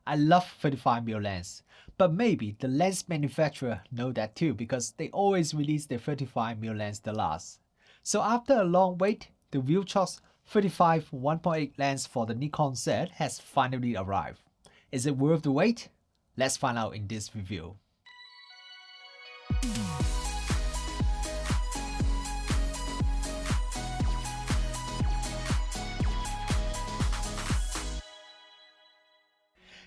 I love 35mm lens, but maybe the lens manufacturer know that too because they always release the 35mm lens the last. So after a long wait, the Viltrox 35 1.8 lens for the Nikon Z has finally arrived. Is it worth the wait? Let's find out in this review.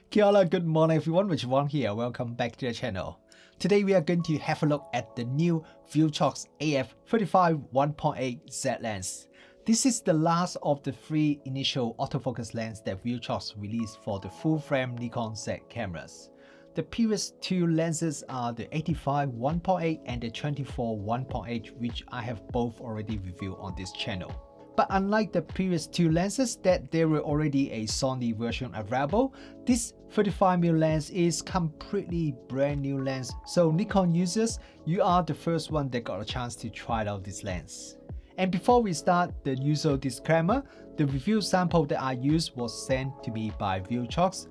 Kia ora, good morning everyone, Richard here, welcome back to the channel. Today we are going to have a look at the new Viltrox AF35 1.8 Z lens. This is the last of the 3 initial autofocus lenses that Viltrox released for the full-frame Nikon Z cameras. The previous 2 lenses are the 85 1.8 and the 24 1.8, which I have both already reviewed on this channel. But unlike the previous 2 lenses that there were already a Sony version available, this 35mm lens is completely brand new lens. So Nikon users, you are the first one that got a chance to try out this lens. And before we start, the usual disclaimer, the review sample that I used was sent to me by Viltrox,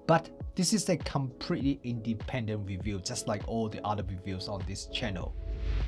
but this is a completely independent review, just like all the other reviews on this channel.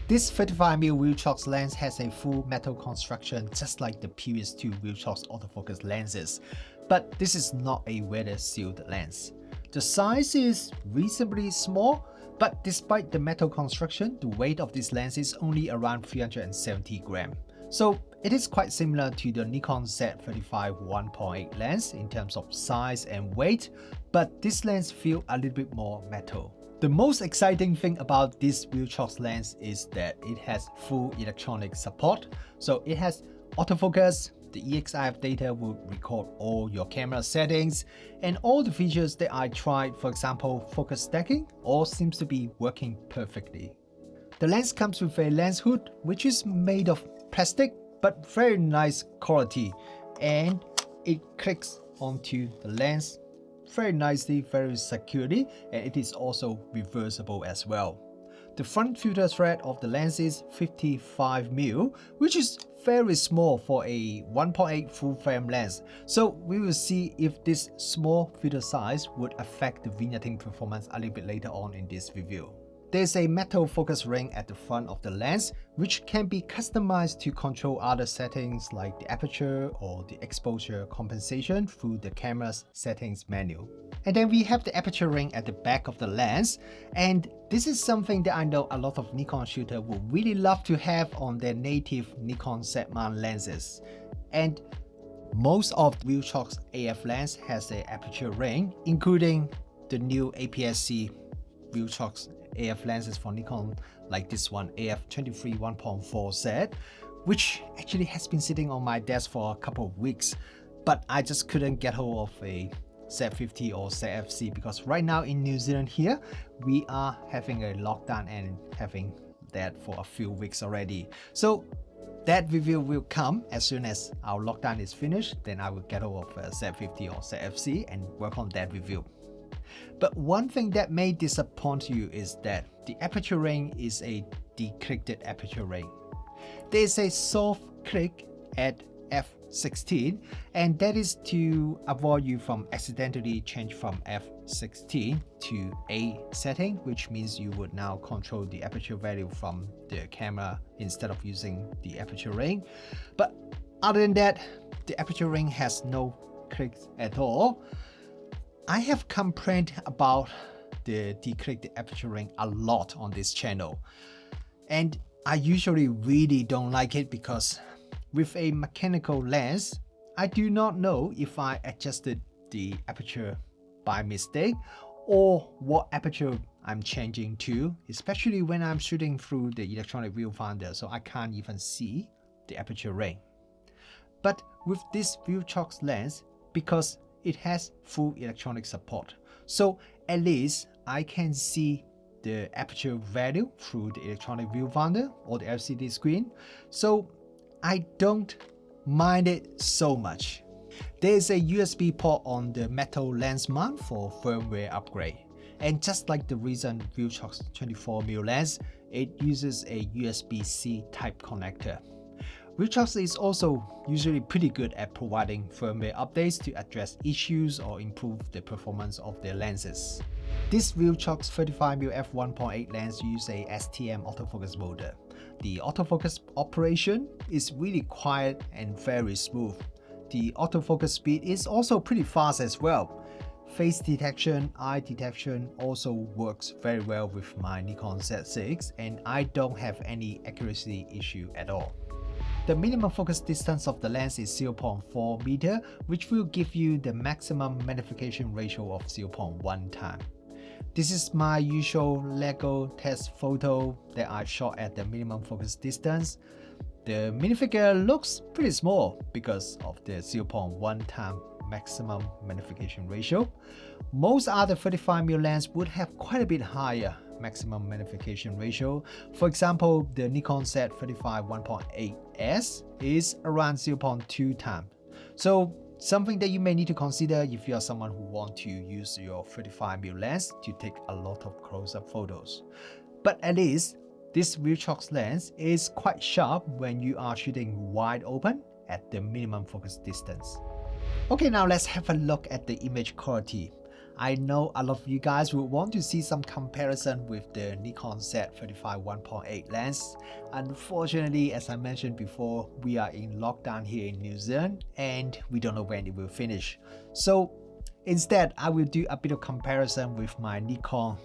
This 35mm Viltrox lens has a full metal construction just like the previous 2 Viltrox autofocus lenses, but this is not a weather sealed lens. The size is reasonably small, but despite the metal construction, the weight of this lens is only around 370 grams. So it is quite similar to the Nikon Z35 1.8 lens in terms of size and weight, but this lens feels a little bit more metal. The most exciting thing about this Viltrox lens is that it has full electronic support. So it has autofocus, the EXIF data will record all your camera settings, and all the features that I tried, for example focus stacking, all seems to be working perfectly. The lens comes with a lens hood which is made of plastic but very nice quality, and it clicks onto the lens very nicely, very securely, and it is also reversible as well. The front filter thread of the lens is 55mm, which is very small for a 1.8 full frame lens. So we will see if this small filter size would affect the vignetting performance a little bit later on in this review. There's a metal focus ring at the front of the lens, which can be customized to control other settings like the aperture or the exposure compensation through the camera's settings menu. And then we have the aperture ring at the back of the lens, and this is something that I know a lot of Nikon shooters would really love to have on their native Nikon Z mount lenses. And most of Viltrox AF lens has an aperture ring, including the new APS-C Viltrox AF lenses for Nikon, like this one AF23 1.4Z, which actually has been sitting on my desk for a couple of weeks, but I just couldn't get hold of a Z50 or ZFC because right now in New Zealand here, we are having a lockdown and having that for a few weeks already. So that review will come as soon as our lockdown is finished, then I will get hold of a Z50 or ZFC and work on that review. But one thing that may disappoint you is that the aperture ring is a declicked aperture ring. There is a soft click at f16, and that is to avoid you from accidentally change from f16 to A setting, which means you would now control the aperture value from the camera instead of using the aperture ring. But other than that, the aperture ring has no clicks at all. I have complained about the declicked aperture ring a lot on this channel, and I usually really don't like it because with a mechanical lens, I do not know if I adjusted the aperture by mistake or what aperture I'm changing to, especially when I'm shooting through the electronic viewfinder, so I can't even see the aperture ring. But with this Viltrox lens, because it has full electronic support, so at least I can see the aperture value through the electronic viewfinder or the LCD screen, so I don't mind it so much. There is a USB port on the metal lens mount for firmware upgrade, and just like the recent Viltrox 24mm lens, it uses a USB-C type connector. Viltrox is also usually pretty good at providing firmware updates to address issues or improve the performance of their lenses. This Viltrox 35mm f1.8 lens uses a STM autofocus motor. The autofocus operation is really quiet and very smooth. The autofocus speed is also pretty fast as well. Face detection, eye detection also works very well with my Nikon Z6, and I don't have any accuracy issue at all. The minimum focus distance of the lens is 0.4 meter, which will give you the maximum magnification ratio of 0.1 time. This is my usual LEGO test photo that I shot at the minimum focus distance. The minifigure looks pretty small because of the 0.1 time maximum magnification ratio. Most other 35mm lens would have quite a bit higher maximum magnification ratio. For example, the Nikon Z 35 1.8s is around 0.2 times. So something that you may need to consider if you are someone who wants to use your 35mm lens to take a lot of close-up photos. But at least this Viltrox lens is quite sharp when you are shooting wide open at the minimum focus distance. Okay, now let's have a look at the image quality. I know a lot of you guys will want to see some comparison with the Nikon Z 35 1.8 lens. Unfortunately, as I mentioned before, we are in lockdown here in New Zealand and we don't know when it will finish. So instead, I will do a bit of comparison with my Nikon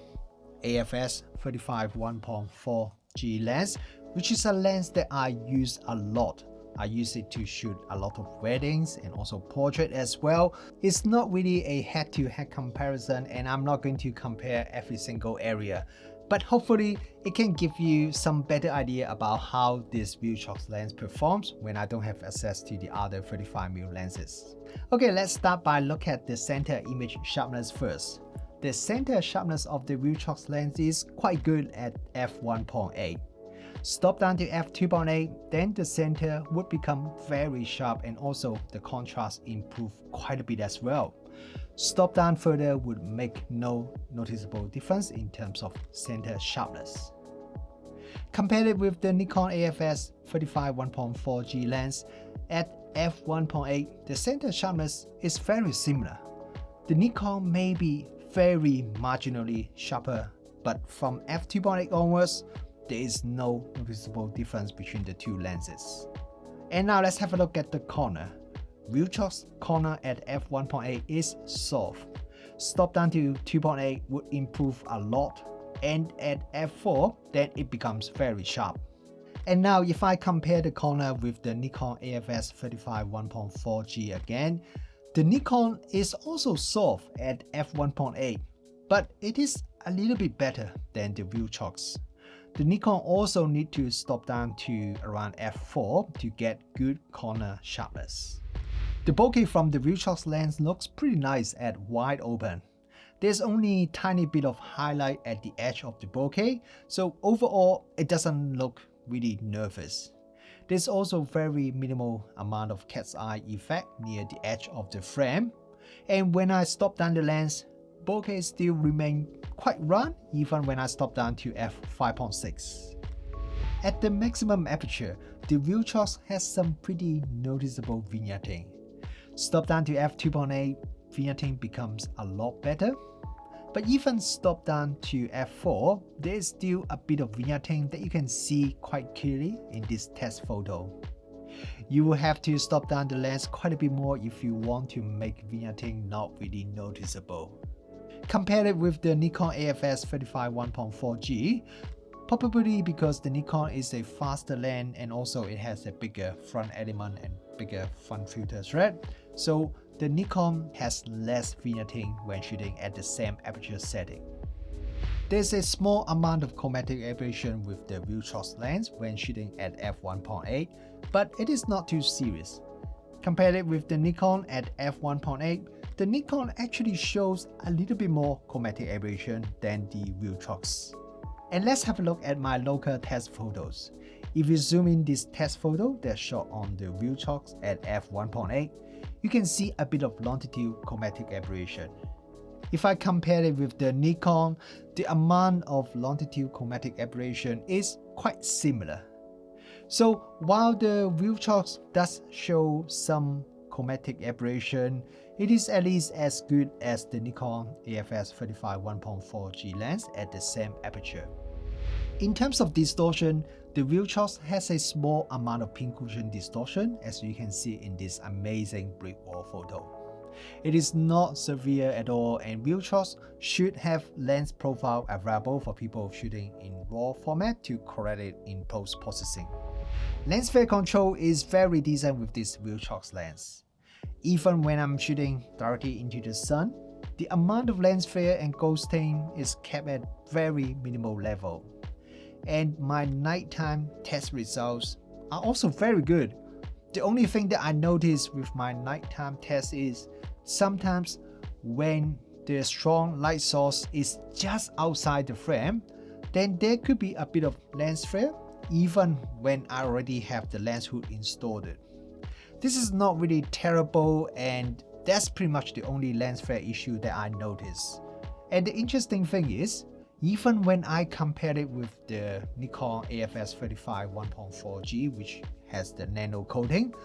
AFS 35 1.4G lens, which is a lens that I use a lot. I use it to shoot a lot of weddings and also portrait as well. It's not really a head-to-head comparison, and I'm not going to compare every single area, but hopefully it can give you some better idea about how this Viltrox lens performs when I don't have access to the other 35mm lenses. Okay, let's start by looking at the center image sharpness first. The center sharpness of the Viltrox lens is quite good at f1.8. Stop down to f2.8, then the center would become very sharp and also the contrast improve quite a bit as well. Stop down further would make no noticeable difference in terms of center sharpness. Compare it with the Nikon AFS 35 1.4G lens, at f1.8 the center sharpness is very similar. The Nikon may be very marginally sharper, but from f2.8 onwards, there is no noticeable difference between the two lenses. And now let's have a look at the corner. Viltrox corner at f1.8 is soft. Stop down to 2.8 would improve a lot, and at f4 then it becomes very sharp. And now if I compare the corner with the Nikon AFS 35 1.4G again, the Nikon is also soft at f1.8, but it is a little bit better than the Viltrox. The Nikon also need to stop down to around f4 to get good corner sharpness. The bokeh from the Viltrox lens looks pretty nice at wide open. There's only tiny bit of highlight at the edge of the bokeh, so overall it doesn't look really nervous. There's also very minimal amount of cat's eye effect near the edge of the frame, and when I stop down the lens, bokeh still remain quite round even when I stop down to f5.6. At the maximum aperture, the Viltrox has some pretty noticeable vignetting. Stop down to f2.8, vignetting becomes a lot better. But even stop down to f4, there is still a bit of vignetting that you can see quite clearly in this test photo. You will have to stop down the lens quite a bit more if you want to make vignetting not really noticeable. Compare it with the Nikon AFS 35 1.4G, probably because the Nikon is a faster lens and also it has a bigger front element and bigger front filter thread, so the Nikon has less vignetting when shooting at the same aperture setting. There's a small amount of chromatic aberration with the Viltrox lens when shooting at f1.8, but it is not too serious. Compare it with the Nikon at f1.8, the Nikon actually shows a little bit more chromatic aberration than the Viltrox. And let's have a look at my local test photos. If you zoom in this test photo that's shot on the Viltrox at f1.8, you can see a bit of longitude chromatic aberration. If I compare it with the Nikon, the amount of longitude chromatic aberration is quite similar. So while the Viltrox does show some chromatic aberration, it is at least as good as the Nikon AFS 35 1.4G lens at the same aperture. In terms of distortion, the Viltrox has a small amount of pincushion distortion, as you can see in this amazing brick wall photo. It is not severe at all, and Viltrox should have lens profile available for people shooting in RAW format to correct it in post-processing. Lens flare control is very decent with this Viltrox lens. Even when I'm shooting directly into the sun, the amount of lens flare and ghosting is kept at very minimal level. And my nighttime test results are also very good. The only thing that I notice with my nighttime test is sometimes when the strong light source is just outside the frame, then there could be a bit of lens flare even when I already have the lens hood installed. This is not really terrible, and that's pretty much the only lens flare issue that I notice. And the interesting thing is, even when I compare it with the Nikon AFS 35 1.4G, which has the nano coating,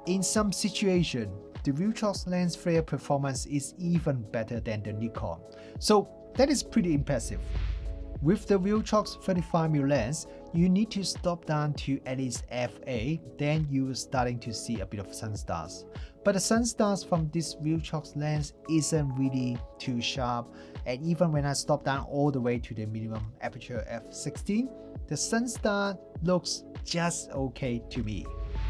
in some situation, the Viltrox lens flare performance is even better than the Nikon. So that is pretty impressive. With the Viltrox 35mm lens, you need to stop down to at least f8, then you're starting to see a bit of Sunstars. But the Sunstars from this Viltrox lens isn't really too sharp, and even when I stop down all the way to the minimum aperture f16, the Sunstar looks just okay to me.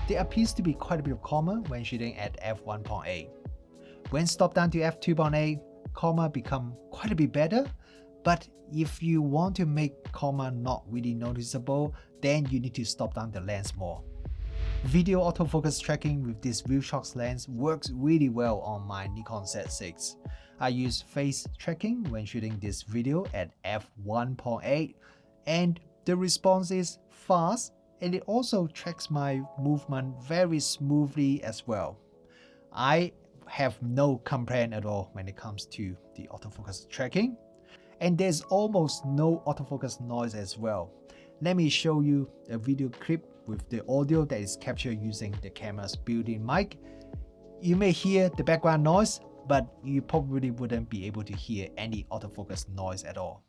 There appears to be quite a bit of Coma when shooting at f1.8. When stopped down to f2.8, Coma become quite a bit better, but if you want to make Coma not really noticeable, then you need to stop down the lens more. Video autofocus tracking with this Viltrox lens works really well on my Nikon Z6. I use face tracking when shooting this video at f1.8, and the response is fast, and it also tracks my movement very smoothly as well. I have no complaint at all when it comes to the autofocus tracking, and there's almost no autofocus noise as well. Let me show you a video clip with the audio that is captured using the camera's built-in mic. You may hear the background noise, but you probably wouldn't be able to hear any autofocus noise at all.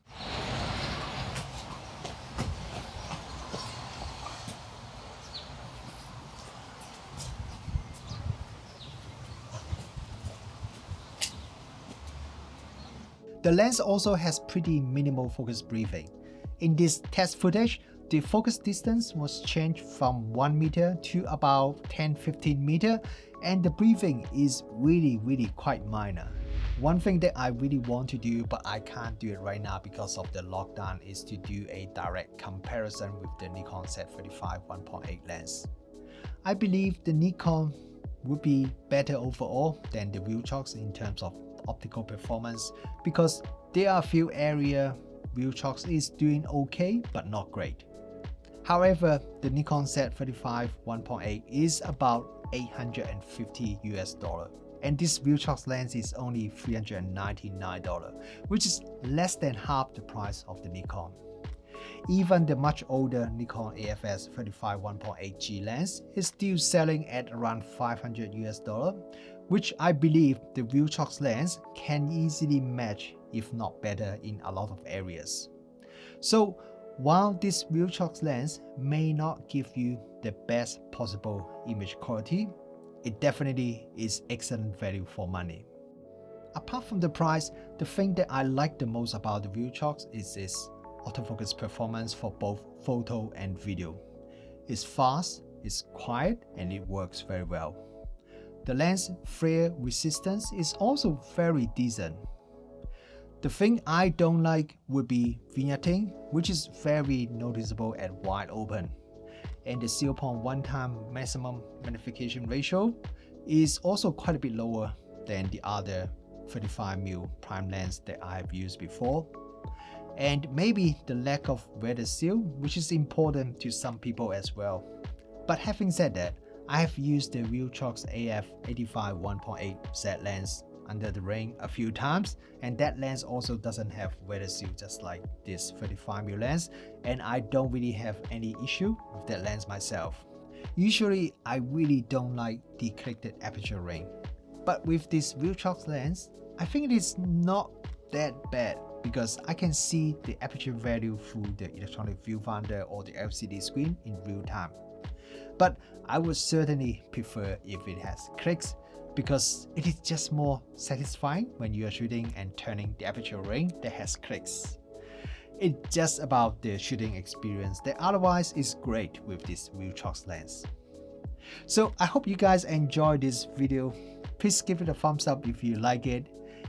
The lens also has pretty minimal focus briefing. In this test footage, the focus distance was changed from 1 meter to about 10-15 meter, and the briefing is really quite minor. One thing that I really want to do, but I can't do it right now because of the lockdown, is to do a direct comparison with the Nikon Z35 1.8 lens. I believe the Nikon would be better overall than the Viltrox in terms of optical performance, because there are a few areas Viltrox is doing okay but not great. However, the Nikon Z35 1.8 is about $850 US, and this Viltrox lens is only $399, which is less than half the price of the Nikon. Even the much older Nikon AFS 35 1.8G lens is still selling at around $500 US, which I believe the Viltrox lens can easily match, if not better, in a lot of areas. So while this Viltrox lens may not give you the best possible image quality, it definitely is excellent value for money. Apart from the price, the thing that I like the most about the Viltrox is its autofocus performance for both photo and video. It's fast, it's quiet, and it works very well. The lens flare resistance is also very decent. The thing I don't like would be vignetting, which is very noticeable at wide open. And the 0.1 time maximum magnification ratio is also quite a bit lower than the other 35mm prime lens that I have used before. And maybe the lack of weather seal, which is important to some people as well. But having said that, I have used the Viltrox AF 85 1.8 Z lens under the rain a few times, and that lens also doesn't have weather seal just like this 35mm lens, and I don't really have any issue with that lens myself. Usually I really don't like declicked aperture ring, but with this Viltrox lens I think it is not that bad because I can see the aperture value through the electronic viewfinder or the LCD screen in real time. But I would certainly prefer if it has clicks, because it is just more satisfying when you are shooting and turning the aperture ring that has clicks. It's just about the shooting experience that otherwise is great with this Viltrox lens. So I hope you guys enjoyed this video. Please give it a thumbs up if you like it.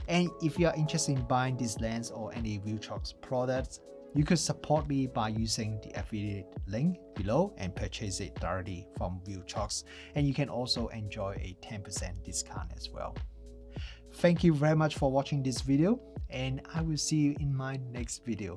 And if you are interested in buying this lens or any Viltrox products, you could support me by using the affiliate link below and purchase it directly from Viltrox, and you can also enjoy a 10% discount as well. Thank you very much for watching this video, and I will see you in my next video.